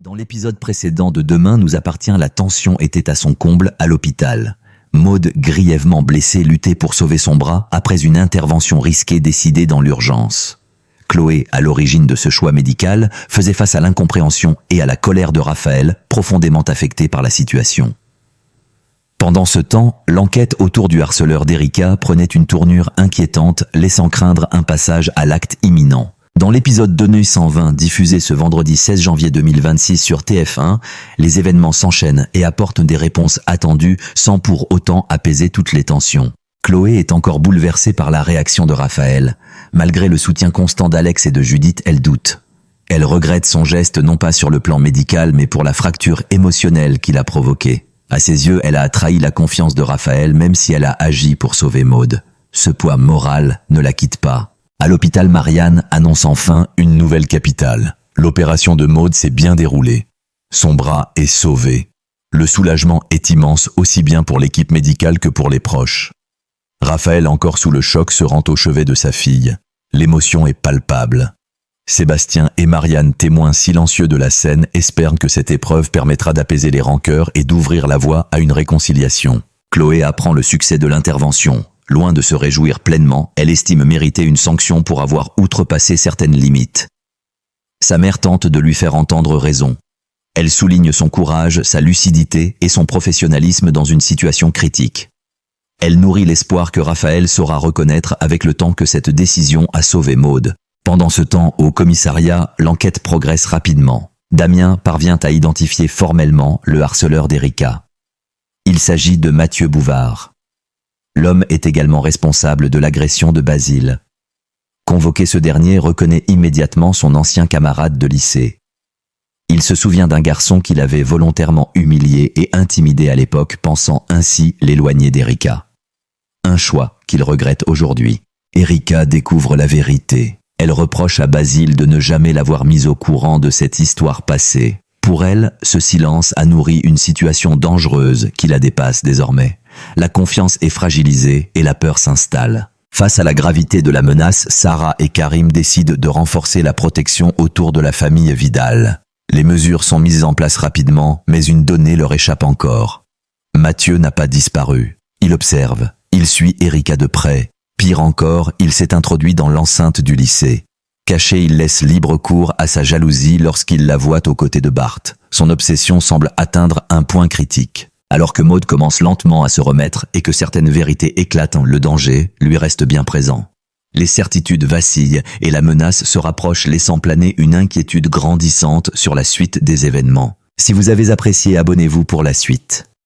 Dans l'épisode précédent de Demain nous appartient, la tension était à son comble à l'hôpital. Maud, grièvement blessée, luttait pour sauver son bras après une intervention risquée décidée dans l'urgence. Chloé, à l'origine de ce choix médical, faisait face à l'incompréhension et à la colère de Raphaël, profondément affecté par la situation. Pendant ce temps, l'enquête autour du harceleur d'Erika prenait une tournure inquiétante, laissant craindre un passage à l'acte imminent. Dans l'épisode Deneuil 120, diffusé ce vendredi 16 janvier 2026 sur TF1, les événements s'enchaînent et apportent des réponses attendues sans pour autant apaiser toutes les tensions. Chloé est encore bouleversée par la réaction de Raphaël. Malgré le soutien constant d'Alex et de Judith, elle doute. Elle regrette son geste non pas sur le plan médical mais pour la fracture émotionnelle qu'il a provoquée. À ses yeux, elle a trahi la confiance de Raphaël même si elle a agi pour sauver Maud. Ce poids moral ne la quitte pas. À l'hôpital, Marianne annonce enfin une nouvelle capitale. L'opération de Maud s'est bien déroulée. Son bras est sauvé. Le soulagement est immense aussi bien pour l'équipe médicale que pour les proches. Raphaël, encore sous le choc, se rend au chevet de sa fille. L'émotion est palpable. Sébastien et Marianne, témoins silencieux de la scène, espèrent que cette épreuve permettra d'apaiser les rancœurs et d'ouvrir la voie à une réconciliation. Chloé apprend le succès de l'intervention. Loin de se réjouir pleinement, elle estime mériter une sanction pour avoir outrepassé certaines limites. Sa mère tente de lui faire entendre raison. Elle souligne son courage, sa lucidité et son professionnalisme dans une situation critique. Elle nourrit l'espoir que Raphaël saura reconnaître avec le temps que cette décision a sauvé Maud. Pendant ce temps, au commissariat, l'enquête progresse rapidement. Damien parvient à identifier formellement le harceleur d'Erika. Il s'agit de Mathieu Bouvard. L'homme est également responsable de l'agression de Basile. Convoqué, ce dernier reconnaît immédiatement son ancien camarade de lycée. Il se souvient d'un garçon qu'il avait volontairement humilié et intimidé à l'époque, pensant ainsi l'éloigner d'Erika. Un choix qu'il regrette aujourd'hui. Erika découvre la vérité. Elle reproche à Basile de ne jamais l'avoir mise au courant de cette histoire passée. Pour elle, ce silence a nourri une situation dangereuse qui la dépasse désormais. La confiance est fragilisée et la peur s'installe. Face à la gravité de la menace, Sarah et Karim décident de renforcer la protection autour de la famille Vidal. Les mesures sont mises en place rapidement, mais une donnée leur échappe encore. Mathieu n'a pas disparu. Il observe, il suit Erika de près. Pire encore, il s'est introduit dans l'enceinte du lycée. Caché, il laisse libre cours à sa jalousie lorsqu'il la voit aux côtés de Bart. Son obsession semble atteindre un point critique. Alors que Maud commence lentement à se remettre et que certaines vérités éclatent, le danger lui reste bien présent. Les certitudes vacillent et la menace se rapproche, laissant planer une inquiétude grandissante sur la suite des événements. Si vous avez apprécié, abonnez-vous pour la suite.